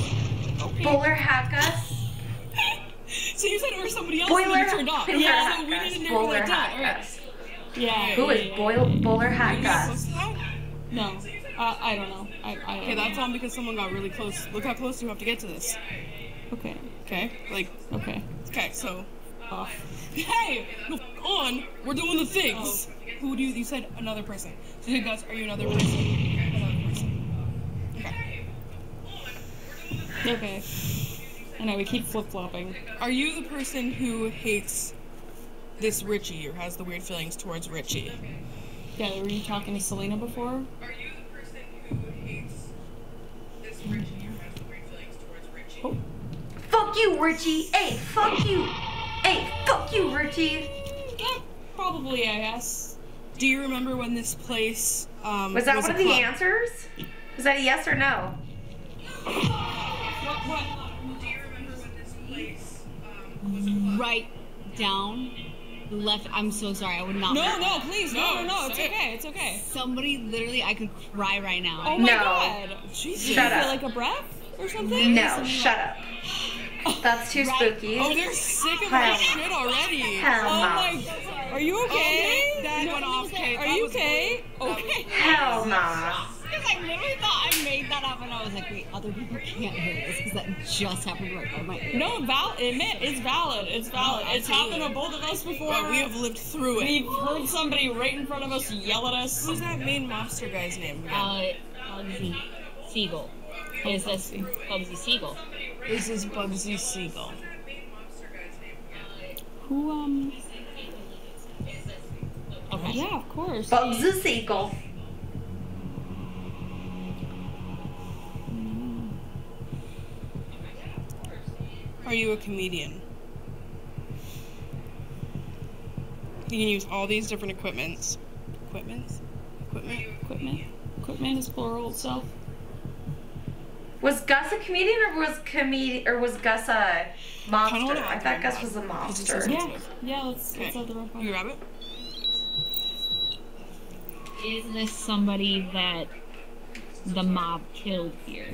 Speaker 9: Okay.
Speaker 1: Bowler hat Gus?
Speaker 9: So you said it was somebody else,
Speaker 1: Boiler
Speaker 9: and then you turned off.
Speaker 1: boiler
Speaker 9: Yeah,
Speaker 1: hat
Speaker 9: so we
Speaker 1: Gus.
Speaker 9: didn't narrow
Speaker 1: Bowler
Speaker 9: that down.
Speaker 1: hat
Speaker 9: Alright.
Speaker 1: Gus.
Speaker 9: Yeah.
Speaker 1: Who is bowler hat
Speaker 4: Are you close
Speaker 1: Gus?
Speaker 4: to that?
Speaker 9: No, I don't know. I
Speaker 4: Okay, that's on because someone got really close. Look how close you have to get to this.
Speaker 9: Okay.
Speaker 4: Okay? Like,
Speaker 9: Okay.
Speaker 4: okay, so. Hey! No, on! We're doing the things! Who do you said another person. So you guys, are you another person? Another person. Okay.
Speaker 9: Okay. I know, we keep flip-flopping.
Speaker 4: Are you the person who hates this Richie or has the weird feelings towards Richie?
Speaker 9: Yeah, were you talking to Celina before?
Speaker 4: Are you the person who hates this Richie or has the weird feelings towards Richie?
Speaker 9: Oh.
Speaker 1: Fuck you, Richie! Hey, fuck you! Hey, fuck you, Richie!
Speaker 9: Yeah, probably, I guess.
Speaker 4: Do you remember when this place
Speaker 1: Was that one
Speaker 4: a
Speaker 1: of the
Speaker 4: club?
Speaker 1: answers? Was that a yes or no?
Speaker 9: What?
Speaker 4: Do you remember when this place was a club?
Speaker 5: Right down left. I'm so sorry. I would not.
Speaker 9: No, please, no, it's
Speaker 4: say it.
Speaker 9: okay, it's okay.
Speaker 5: Somebody literally, I could cry right now.
Speaker 9: Oh my
Speaker 1: No.
Speaker 9: god.
Speaker 4: Jesus.
Speaker 9: Did
Speaker 1: Shut
Speaker 9: you feel
Speaker 1: up.
Speaker 9: like a breath or something?
Speaker 1: No, shut up. That's too spooky.
Speaker 4: Oh, they're sick of
Speaker 1: Hell
Speaker 4: our
Speaker 1: no.
Speaker 4: shit already.
Speaker 1: Hell
Speaker 9: Oh
Speaker 1: no.
Speaker 9: my god. Are you okay?
Speaker 4: That went off, Kate.
Speaker 9: Are
Speaker 4: That
Speaker 9: you
Speaker 4: was
Speaker 9: okay? Okay.
Speaker 1: Hell nah.
Speaker 5: Because I literally thought I made that up, and I was like, wait, other people can't hear this because that just happened right by my ear.
Speaker 9: No, admit, it's valid. It's valid. It's happened to both of us before.
Speaker 4: Well, we have lived through it.
Speaker 9: We've heard somebody right in front of us yell at us.
Speaker 4: Who's that main mobster guy's name?
Speaker 5: Bugsy Siegel. Is this Bugsy Siegel?
Speaker 4: This is Bugsy Siegel.
Speaker 9: Who,
Speaker 5: Okay.
Speaker 9: Yeah, of course.
Speaker 1: Bugsy Siegel.
Speaker 4: Are you a comedian? You can use all these different equipments. Equipment?
Speaker 9: Equipment is plural itself.
Speaker 1: Was Gus a comedian or was Gus a
Speaker 4: wanna
Speaker 1: mobster? I
Speaker 4: act
Speaker 1: thought
Speaker 4: like
Speaker 1: Gus
Speaker 4: that.
Speaker 1: was a
Speaker 4: Because it
Speaker 1: mobster.
Speaker 4: says-
Speaker 9: Yeah, let's
Speaker 4: Okay.
Speaker 9: have the rough
Speaker 4: You grab it?
Speaker 5: Is this somebody that the mob killed here?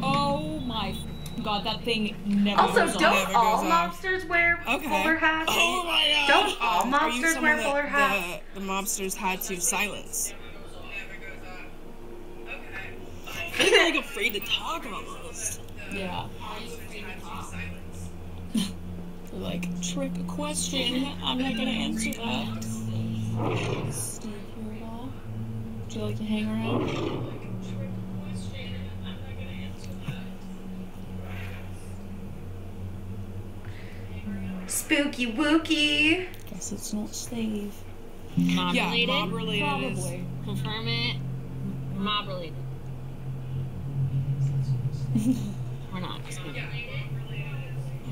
Speaker 9: Oh my god, that thing never
Speaker 1: Also,
Speaker 9: goes
Speaker 1: don't
Speaker 4: Never
Speaker 1: all
Speaker 4: goes off.
Speaker 1: mobsters wear
Speaker 4: Okay.
Speaker 1: bowler hats?
Speaker 4: Oh my god!
Speaker 1: Don't all
Speaker 4: Are you
Speaker 1: mobsters
Speaker 4: someone
Speaker 1: wear bowler
Speaker 4: that
Speaker 1: hats?
Speaker 4: the mobsters had to silence? I feel like afraid to talk almost.
Speaker 9: Yeah. They're like, trick question. I'm not gonna answer that. Steve here at all? Would you like to hang around?
Speaker 1: Spooky wooky.
Speaker 9: Guess it's not Steve.
Speaker 5: Mob
Speaker 4: Yeah,
Speaker 5: related?
Speaker 4: mob related is.
Speaker 9: Probably.
Speaker 5: Confirm it. Mob related. Or not. Just kidding.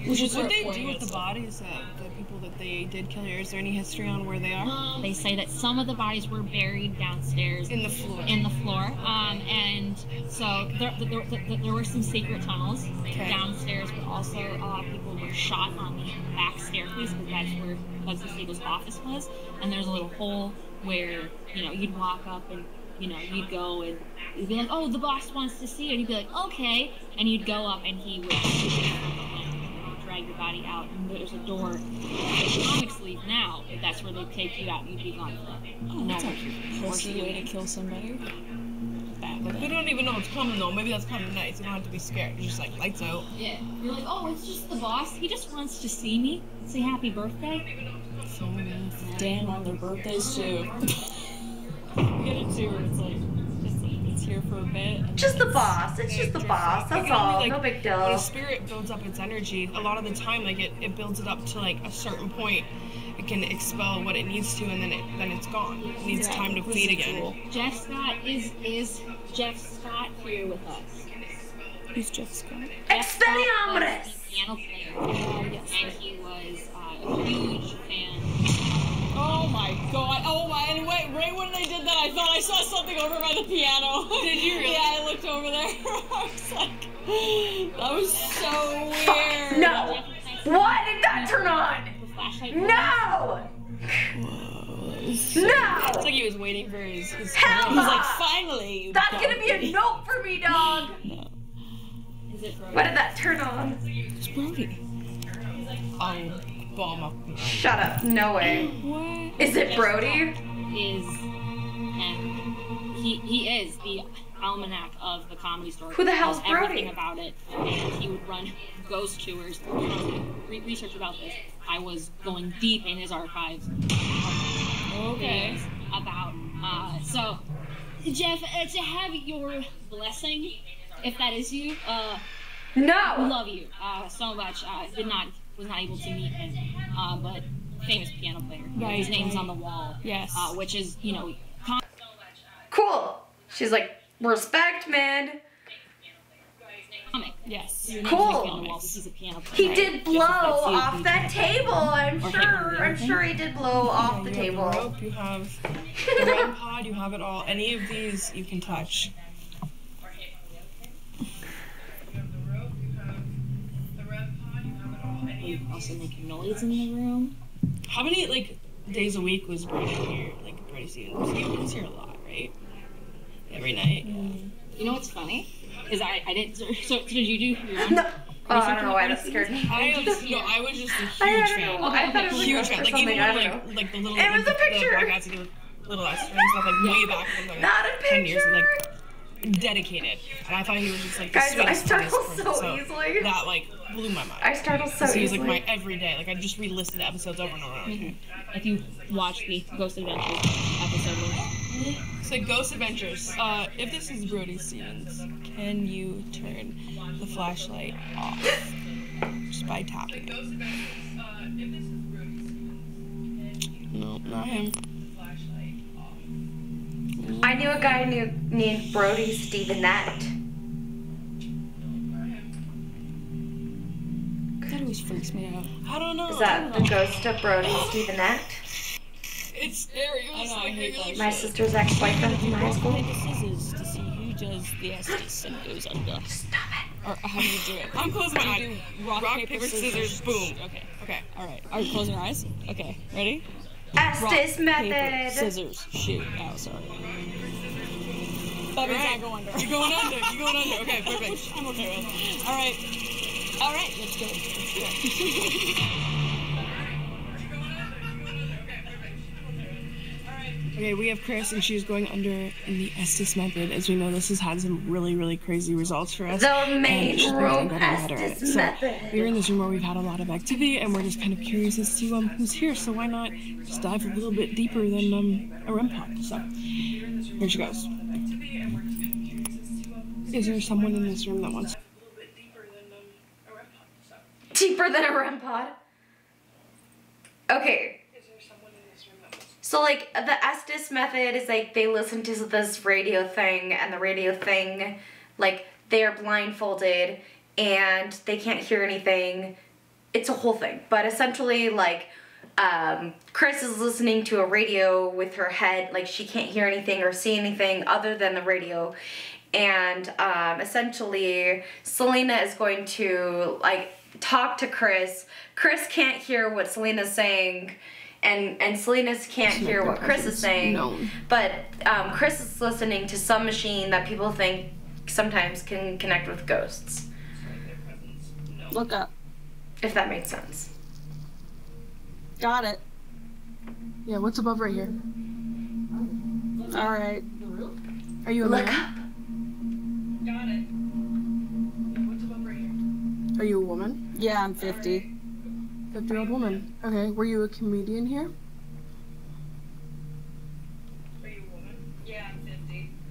Speaker 9: Which is
Speaker 4: What they do with the bodies of the people that they did kill here? Is there any history on where they are?
Speaker 5: They say that some of the bodies were buried downstairs
Speaker 4: In the floor.
Speaker 5: and so there were some secret tunnels
Speaker 4: Okay.
Speaker 5: downstairs, but also people were shot on the back staircase because that's where Bugsy Siegel's office was, and there's a little hole where you'd walk up and you'd go and you'd be like, oh, the boss wants to see it, and you'd be like, okay, and you'd go up and he would drag your body out, and there's a door. The comics leave now, if that's where they take you out, you'd be gone for
Speaker 9: Oh, that's a pussy way to kill somebody.
Speaker 4: Like, we don't even know what's coming though. Maybe that's kind of nice. You don't have to be scared. You're just like, lights out.
Speaker 5: Yeah. You're like, oh, it's just the boss. He just wants to see me. Say happy birthday.
Speaker 9: Damn, on their birthdays too. We get it too, where it's like, it's here for a bit. And
Speaker 1: Just the boss. It's just the boss. That's all. No big deal.
Speaker 4: When a spirit builds up its energy, a lot of the time, like it builds it up to like a certain point. It can expel what it needs to, and then it's gone. It needs time to feed again.
Speaker 5: Cool. Jeff Scott is Jeff Scott here with us.
Speaker 9: Who's Jeff Scott?
Speaker 1: Expelliarmus!
Speaker 5: Piano player.
Speaker 9: Yes.
Speaker 5: And he was a huge fan.
Speaker 9: Oh my god. Oh my, and wait, right when they did that, I thought I saw something over by the piano.
Speaker 4: Did you really?
Speaker 9: Yeah, I looked over there. I was like, that was so weird.
Speaker 1: No! Why did that turn on? No! No!
Speaker 9: It's like he was waiting for his
Speaker 1: Hell
Speaker 9: He was
Speaker 1: no!
Speaker 9: like, finally!
Speaker 1: That's gonna be a note for me, dog!
Speaker 9: No.
Speaker 1: Why did that turn on?
Speaker 9: It's Brody.
Speaker 4: Oh, bomb up.
Speaker 1: Shut up. No way.
Speaker 9: What?
Speaker 1: Is it Brody?
Speaker 5: He is the almanac of the Comedy Store.
Speaker 1: Who the hell's
Speaker 5: He knows everything
Speaker 1: Brody?
Speaker 5: about it, and he would run ghost tours. Research about this. I was going deep in his archives.
Speaker 9: Okay.
Speaker 5: About so, Jeff, to have your blessing, if that is you, we
Speaker 1: No!
Speaker 5: love you so much. Was not able to meet him, but famous piano player.
Speaker 9: Right,
Speaker 5: His name's
Speaker 9: right.
Speaker 5: on the wall.
Speaker 9: Yes.
Speaker 5: Which is,
Speaker 1: Cool. She's like, respect, man.
Speaker 5: comic.
Speaker 9: Yes.
Speaker 1: Cool.
Speaker 5: He's a piano player.
Speaker 1: He did blow off that table, I'm sure. I'm sure he did blow off the
Speaker 4: You have the
Speaker 1: table.
Speaker 4: rope, you have the REM pod, you have it all. Any of these you can touch.
Speaker 5: You also making noise in the room.
Speaker 4: How many like days a week was Brody here? Like Brody seeing he was here a lot, right? Every night.
Speaker 5: You know what's funny? Is I didn't. So did you do your own?
Speaker 1: No. Oh, I don't know why that scared me.
Speaker 4: I was just a
Speaker 1: I
Speaker 4: huge
Speaker 1: don't
Speaker 4: fan.
Speaker 1: know. I thought it was a
Speaker 4: Huge
Speaker 1: ghost
Speaker 4: fan.
Speaker 1: or
Speaker 4: Like
Speaker 1: something.
Speaker 4: even
Speaker 1: I
Speaker 4: when,
Speaker 1: don't know.
Speaker 4: like the little
Speaker 1: It was a picture.
Speaker 4: the podcasts with little Esther and stuff like way back when
Speaker 1: Not a
Speaker 4: 10 years
Speaker 1: picture.
Speaker 4: like dedicated. And I thought he was just like the
Speaker 1: Guys, I
Speaker 4: sweetest,
Speaker 1: startle
Speaker 4: funniest person.
Speaker 1: so easily.
Speaker 4: That like blew my mind.
Speaker 1: I startle so
Speaker 4: He was like
Speaker 1: easily.
Speaker 4: my everyday. Like I just re-listened to episodes over and over. And over.
Speaker 5: If you watch the Ghost Adventures episode,
Speaker 4: So Ghost Adventures. If this is Brody Stevens, can you turn the flashlight off just by tapping? No, not him.
Speaker 1: I knew a guy named Brody Stevenette.
Speaker 9: That always freaks me out.
Speaker 4: I don't know.
Speaker 1: Is that the ghost of Brody Stevenette?
Speaker 4: It's scary.
Speaker 9: I know, I hate that
Speaker 1: My
Speaker 9: shit.
Speaker 1: sister's ex-boyfriend from high school.
Speaker 9: Play the scissors to see who does the Estes and goes under.
Speaker 1: Stop it.
Speaker 9: Or how do you do it?
Speaker 4: I'm closing my
Speaker 9: You
Speaker 4: eyes.
Speaker 9: do rock,
Speaker 4: Paper, scissors, boom.
Speaker 9: Okay.
Speaker 4: Okay.
Speaker 9: All right. Are you closing your eyes? Okay. Ready?
Speaker 1: Estes
Speaker 9: Paper,
Speaker 1: method.
Speaker 9: scissors, shoot. Oh, sorry. That means I go under.
Speaker 4: You're going under. You're going under. Okay, perfect.
Speaker 9: I'm okay with it. All right. All right. Let's go. Let's go.
Speaker 4: Okay, we have Chris, and she's going under in the Estes method. As we know, this has had some really, really crazy results for us.
Speaker 1: The
Speaker 4: And
Speaker 1: main
Speaker 4: she's
Speaker 1: room
Speaker 4: getting better and better.
Speaker 1: Estes
Speaker 4: So
Speaker 1: method.
Speaker 4: we're in this room where we've had a lot of activity, and we're just kind of curious as to who's here. So why not just dive a little bit deeper than a REM pod? So here she goes. Is there someone in this room that wants?
Speaker 1: Deeper than a REM pod. Okay. So like the Estes method is like they listen to this radio thing, and the radio thing, like they are blindfolded and they can't hear anything. It's a whole thing, but essentially like Chris is listening to a radio with her head, like she can't hear anything or see anything other than the radio. And essentially Celina is going to like talk to Chris. Chris can't hear what Celina's saying, and Celina can't hear what Chris is saying. But Chris is listening to some machine that people think sometimes can connect with ghosts.
Speaker 9: Look up.
Speaker 1: If that makes sense.
Speaker 9: Got it.
Speaker 4: Yeah, what's above right here?
Speaker 9: All right.
Speaker 4: Are you a
Speaker 1: Look
Speaker 4: man?
Speaker 1: up.
Speaker 4: Are you a woman?
Speaker 9: Yeah, I'm 50.
Speaker 4: 50-year-old woman. Okay, were you a comedian here?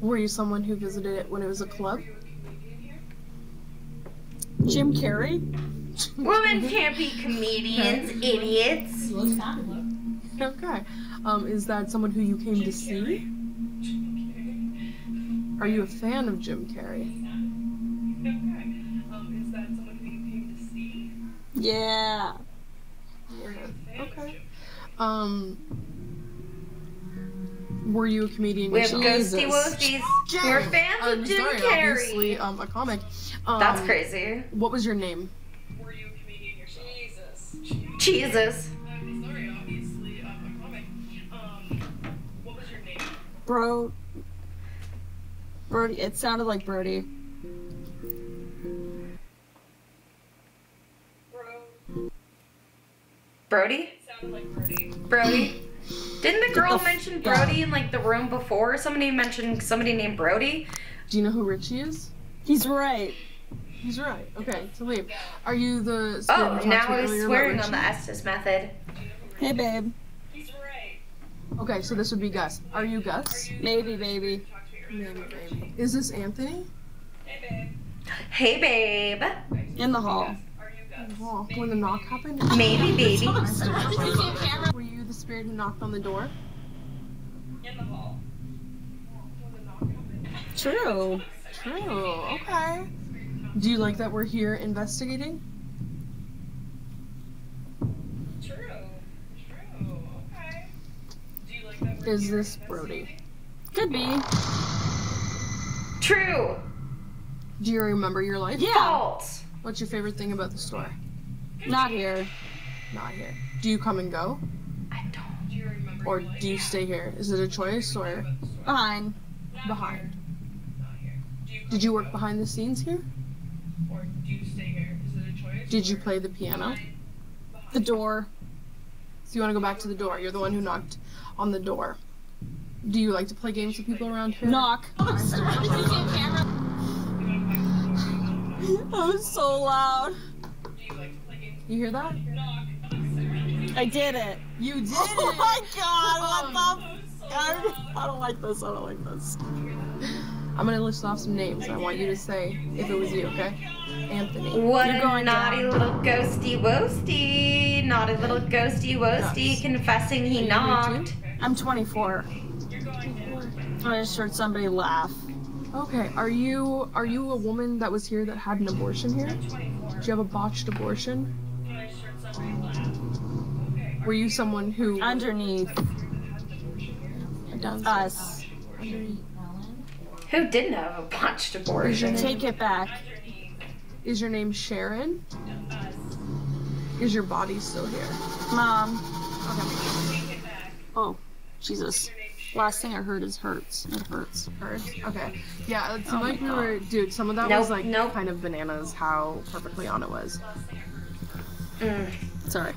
Speaker 4: Were you someone who visited it when it was a club?
Speaker 9: Jim Carrey?
Speaker 1: Women can't be comedians, idiots.
Speaker 4: Okay. Is that someone who you came to see? Are you a fan of Jim Carrey? Is that someone who you came to see?
Speaker 9: Yeah.
Speaker 4: Okay. Were you a comedian
Speaker 1: We have
Speaker 4: yourself?
Speaker 1: ghosty woasties. We're fans of Jim
Speaker 4: sorry,
Speaker 1: Carrey.
Speaker 4: obviously, a comic.
Speaker 1: That's crazy.
Speaker 4: What was your name?
Speaker 2: Were you a comedian yourself?
Speaker 1: Jesus.
Speaker 4: Sorry, obviously, a comic. What was your name?
Speaker 9: Brody. It sounded like Brody.
Speaker 1: Brody? Brody? Didn't the girl mention Brody in like the room before? Somebody mentioned somebody named Brody.
Speaker 4: Do you know who Richie is?
Speaker 9: He's right.
Speaker 4: He's right. Okay, to leave. Are you the spirit
Speaker 1: Oh,
Speaker 4: who talked
Speaker 1: now
Speaker 4: to you
Speaker 1: he's
Speaker 4: earlier
Speaker 1: swearing
Speaker 4: about
Speaker 1: on the
Speaker 4: Richie?
Speaker 1: Estes method.
Speaker 9: Hey, babe.
Speaker 4: Okay, so this would be Gus. Are you Gus?
Speaker 9: Maybe, baby.
Speaker 4: Maybe, baby. Is this Anthony?
Speaker 1: Hey, babe.
Speaker 9: In the hall.
Speaker 4: Oh, when the knock happened?
Speaker 1: Maybe, baby.
Speaker 4: Were you the spirit who knocked on the door?
Speaker 9: True.
Speaker 4: True. Okay. Do you like that we're here investigating? Is this Brody?
Speaker 9: Could be.
Speaker 1: True.
Speaker 4: Do you remember your life?
Speaker 9: Yeah.
Speaker 1: False.
Speaker 4: What's your favorite thing about the store?
Speaker 9: Not here.
Speaker 4: Not here. Do you come and go?
Speaker 1: I don't.
Speaker 4: Or do you stay here? Is it a choice or
Speaker 9: Fine.
Speaker 4: behind? Did you work behind the scenes here? Did you play the piano?
Speaker 9: The door.
Speaker 4: So you want to go back to the door. You're the one who knocked on the door. Do you like to play games with people around here?
Speaker 9: Knock. That was so loud.
Speaker 4: You hear that?
Speaker 9: I did it.
Speaker 4: You did
Speaker 9: Oh
Speaker 4: it!
Speaker 9: my god, what the? I don't like this. I don't like this.
Speaker 4: I'm gonna list off some names. I want you to say if it was you, okay? Anthony.
Speaker 1: What
Speaker 9: You're
Speaker 1: a
Speaker 9: going
Speaker 1: naughty
Speaker 9: down.
Speaker 1: little ghosty woasty. Naughty little ghosty woasty
Speaker 4: Yes.
Speaker 1: confessing he
Speaker 4: Are you
Speaker 1: knocked.
Speaker 4: here
Speaker 9: I'm 24. I just heard somebody laugh.
Speaker 4: Okay. Are you a woman that was here that had an abortion here? Did you have a botched abortion? Were you someone who
Speaker 9: Underneath
Speaker 4: does
Speaker 9: us.
Speaker 4: underneath?
Speaker 1: Who didn't have a botched abortion?
Speaker 9: Take it back.
Speaker 4: Is your name Sharon? Is your body still here?
Speaker 9: Mom.
Speaker 4: Okay.
Speaker 9: Oh, Jesus. Last thing I heard is hurts. It hurts.
Speaker 4: Hurts? Okay. Yeah, it seemed
Speaker 9: Oh
Speaker 4: like
Speaker 9: my
Speaker 4: we were, dude, some of that
Speaker 1: Nope,
Speaker 4: was like
Speaker 1: nope.
Speaker 4: kind of bananas how perfectly on it was.
Speaker 9: Sorry.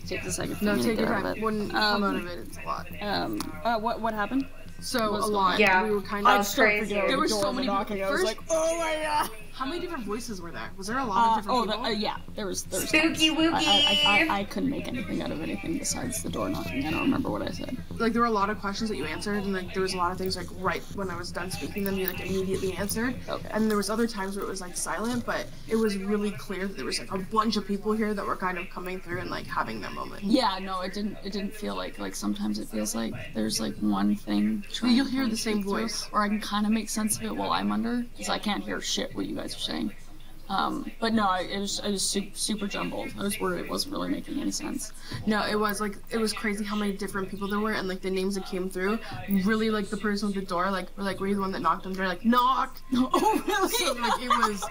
Speaker 9: Take a second. for
Speaker 4: No,
Speaker 9: me to
Speaker 4: take your
Speaker 9: get out of
Speaker 4: time.
Speaker 9: it.
Speaker 4: When you come out of it, it's a lot.
Speaker 9: What happened?
Speaker 4: So,
Speaker 9: Was
Speaker 4: a lot.
Speaker 1: Yeah.
Speaker 4: We were kind
Speaker 1: That
Speaker 4: of...
Speaker 1: was crazy.
Speaker 4: There were so many
Speaker 9: knocking. I was
Speaker 4: First,
Speaker 9: like, oh my god.
Speaker 4: how many different voices were there? Was there a lot of different people?
Speaker 9: Yeah, there was
Speaker 1: Spooky
Speaker 9: tons.
Speaker 1: wooky.
Speaker 9: I couldn't make anything out of anything besides the door knocking. I don't remember what I said.
Speaker 4: Like, there were a lot of questions that you answered, and like there was a lot of things like right when I was done speaking them, you like immediately answered.
Speaker 9: Okay.
Speaker 4: And there was other times where it was like silent, but it was really clear that there was like a bunch of people here that were kind of coming through and like having their moment.
Speaker 9: Yeah, no, it didn't feel like sometimes it feels like there's like one thing. trying
Speaker 4: You'll
Speaker 9: to
Speaker 4: hear
Speaker 9: like
Speaker 4: the same
Speaker 9: speak through,
Speaker 4: voice.
Speaker 9: or I can kind of make sense of it while I'm under, because I can't hear shit what you guys are saying. But no, it was super jumbled. I was worried it wasn't really making any sense.
Speaker 4: No, it was crazy how many different people there were and like the names that came through. Really like the person with the door, were you the one that knocked on the door? Like, knock!
Speaker 9: Oh really?
Speaker 4: So like it was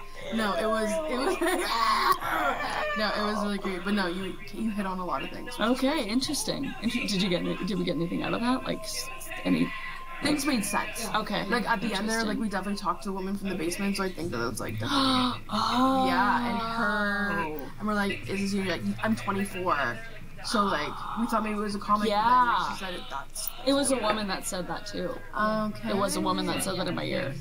Speaker 4: really great. But no, you hit on a lot of things.
Speaker 9: Okay, interesting. Did we get anything out of that? Like any?
Speaker 4: Things made sense.
Speaker 9: Okay.
Speaker 4: Like at the end there, like
Speaker 9: Interesting.
Speaker 4: we definitely talked to the woman from the basement, so I think that it was like
Speaker 9: Oh.
Speaker 4: yeah, and we're like, is this you? Like, I'm 24. So like we thought maybe it was a comic.
Speaker 9: Yeah.
Speaker 4: But then she said that's
Speaker 9: It was a woman that said that too.
Speaker 4: okay.
Speaker 9: It was a woman that said that in my ear.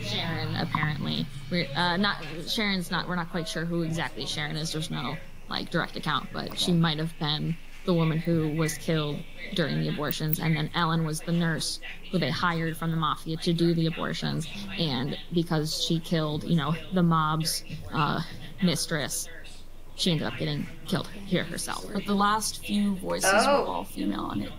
Speaker 3: Sharon, apparently. We're not quite sure who exactly Sharon is. There's no like direct account, but she might have been the woman who was killed during the abortions, and then Ellen was the nurse who they hired from the mafia to do the abortions. And because she killed, you know, the mob's mistress, she ended up getting killed here herself.
Speaker 9: But the last few voices were all female, and it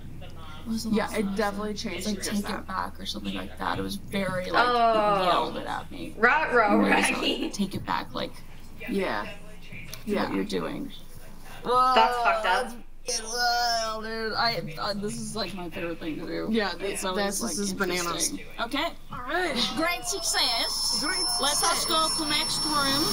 Speaker 9: was
Speaker 4: it definitely changed.
Speaker 9: like take it back or something like that. It was very like people yelled it at me.
Speaker 1: Raggy.
Speaker 9: Take it back, like what you're doing.
Speaker 1: That's fucked up.
Speaker 9: Well, dude, this is like my favorite thing to do.
Speaker 4: Yeah, this is bananas.
Speaker 9: Okay.
Speaker 4: All right.
Speaker 9: Great success. Let us go to the next room.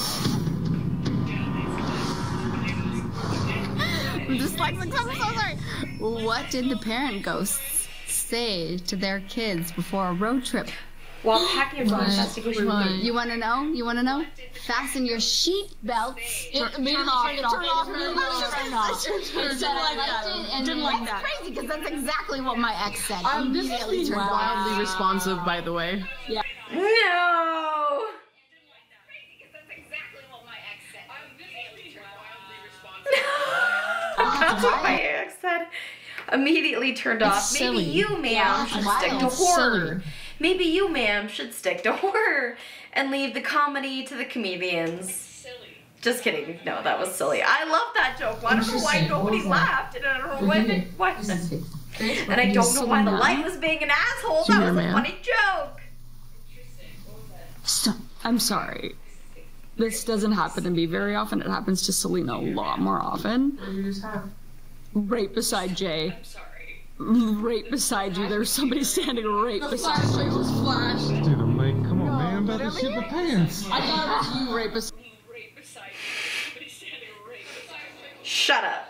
Speaker 10: I'm dyslexic, I'm so sorry. What did the parent ghosts say to their kids before a road trip?
Speaker 1: While packing your investigation.
Speaker 10: You want to know? You want to know? Fasten your seat belts.
Speaker 9: Turn off.
Speaker 10: Didn't like that. Crazy, because that's exactly what my ex said.
Speaker 4: This is being wildly responsive, by the way.
Speaker 10: Yeah.
Speaker 1: No. That's what my ex said. Immediately turned off. Maybe you, ma'am, should stick to horror. Maybe you, ma'am, should stick to horror and leave the comedy to the comedians. Just kidding. No, that was silly. I love that joke. I don't know why nobody laughed. And I don't know why. And I don't know why the light was being an asshole. That was a funny joke.
Speaker 9: Stop. I'm sorry. This doesn't happen to me very often. It happens to Celina a lot more often.
Speaker 4: What did you just have?
Speaker 9: Right beside Jay. I'm sorry. Right beside you. There's somebody standing right beside you.
Speaker 6: Dude, I'm like, come on, man, I'm about to shit the pants.
Speaker 9: I thought it was you right beside
Speaker 1: Shut up.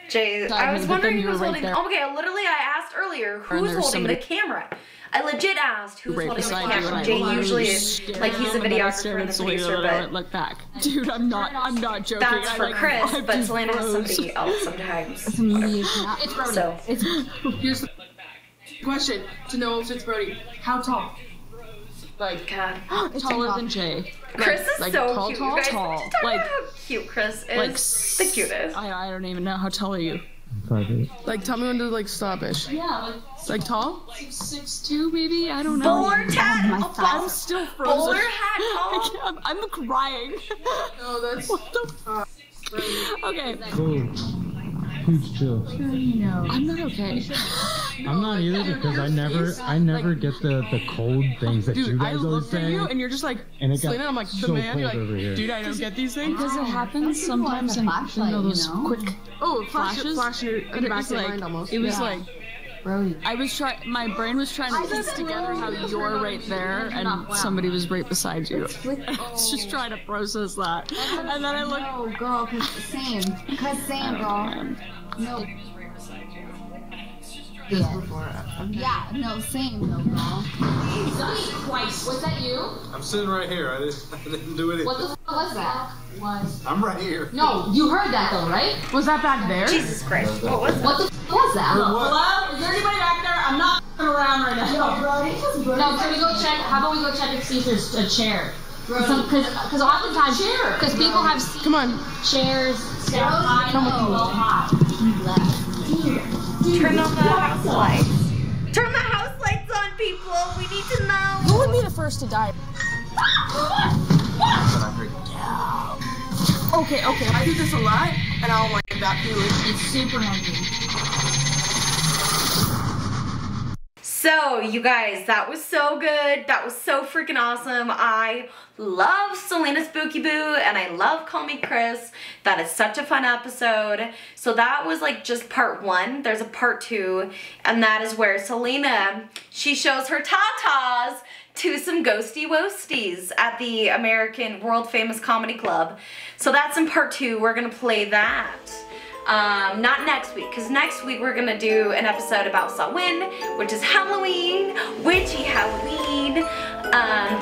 Speaker 1: Jay, I was wondering who's holding. Okay, literally, I asked earlier who's holding the camera. I legit asked who's holding the camera. Jay usually is like he's a videographer and a producer, but
Speaker 9: look back, dude. I'm not joking.
Speaker 1: That's for Chris, but Celina has somebody else sometimes.
Speaker 10: It's Brody.
Speaker 1: So
Speaker 4: here's the question to know if it's Brody. How tall?
Speaker 1: Like, God,
Speaker 9: taller than Jay.
Speaker 1: Chris is
Speaker 9: like,
Speaker 1: so
Speaker 9: tall,
Speaker 1: cute.
Speaker 9: tall,
Speaker 1: You guys
Speaker 9: tall.
Speaker 1: talk
Speaker 9: Like,
Speaker 1: about how cute Chris is.
Speaker 9: Like
Speaker 1: the cutest.
Speaker 9: I don't even know. How tall are you?
Speaker 6: 5'8".
Speaker 4: Like, tell me when to like stop-ish.
Speaker 9: Yeah,
Speaker 4: like tall?
Speaker 9: 6'2", maybe. I don't know.
Speaker 1: Bowler hat.
Speaker 9: I'm still frozen.
Speaker 1: Bowler hat tall.
Speaker 9: I'm crying.
Speaker 4: No, that's
Speaker 9: what the fuck. Okay.
Speaker 6: Cool. Huge chill.
Speaker 9: I'm not okay.
Speaker 6: I'm not either because I never get the cold things that you guys always say.
Speaker 4: You and you're just like,
Speaker 6: and it got
Speaker 4: Celina, I'm like, the
Speaker 6: so
Speaker 4: man. You're
Speaker 6: cold over here.
Speaker 4: like, dude, I don't get these things.
Speaker 9: Because it happens sometimes in those quick flashes.
Speaker 4: Flash in the back of your mind almost.
Speaker 9: It was like, my brain was trying to piece together how you're right there and somebody was right beside you. I was just trying to process that. And then I looked.
Speaker 10: No, girl, cause same. Same, girl. No. Yeah, no, same, no, girl.
Speaker 3: Jesus Christ, was that you?
Speaker 11: I'm sitting right here. I didn't do anything.
Speaker 3: What the fuck was that?
Speaker 11: I'm right here.
Speaker 3: No, you heard that though, right?
Speaker 4: Was that back there?
Speaker 1: Jesus Christ. What was that?
Speaker 3: What the fuck was that?
Speaker 2: Hello? Is there anybody back there? I'm not around right now.
Speaker 3: No, can we go check? How about we go check and see if there's a chair? Because oftentimes, because people have seen chairs set high and low high.
Speaker 1: Turn on the house lights. Turn the house lights on, people. We need to know.
Speaker 9: Who would be the first to die? Okay.
Speaker 4: I do this a lot, and I'll like evacuate.
Speaker 3: It's super hungry.
Speaker 1: So, you guys, that was so good. That was so freaking awesome. I love Celina Spooky Boo, and I love KallMeKris. That is such a fun episode. So that was like just part 1. There's a part 2, and that is where Celina, she shows her tatas to some ghosty woasties at the American world famous comedy club. So that's in part 2. We're gonna play that. Not next week, because next week we're gonna do an episode about Samhain, which is Halloween, witchy Halloween.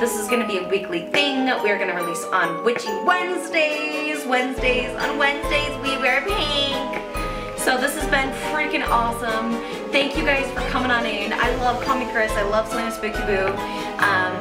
Speaker 1: This is gonna be a weekly thing that we're gonna release on Witchy Wednesdays. On Wednesdays we wear pink. So this has been freaking awesome. Thank you guys for coming on in. I love KallMeKris. I love Celina Spooky Boo.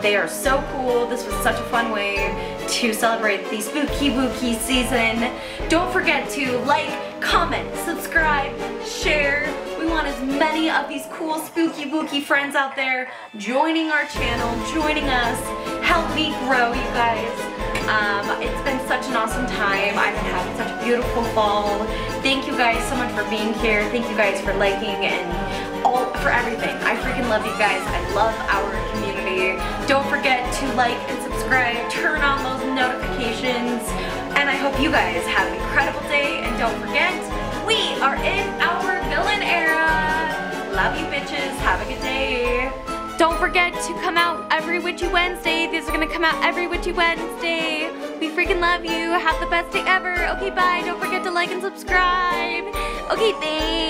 Speaker 1: They are so cool. This was such a fun way to celebrate the spooky wooky season. Don't forget to like, comment, subscribe, share. We want as many of these cool spooky booky friends out there joining our channel, joining us. Help me grow, you guys. It's been such an awesome time. I've been having such a beautiful fall. Thank you guys so much for being here. Thank you guys for liking and for everything. I freaking love you guys. I love our community. Don't forget to like and subscribe, turn on those notifications, and I hope you guys have an incredible day. And don't forget, we are in our villain era. Love you bitches. Have a good day. Don't forget to come out every Witchy Wednesday. These are gonna come out every Witchy Wednesday. We freaking love you. Have the best day ever. Okay, bye. Don't forget to like and subscribe. Okay, thanks.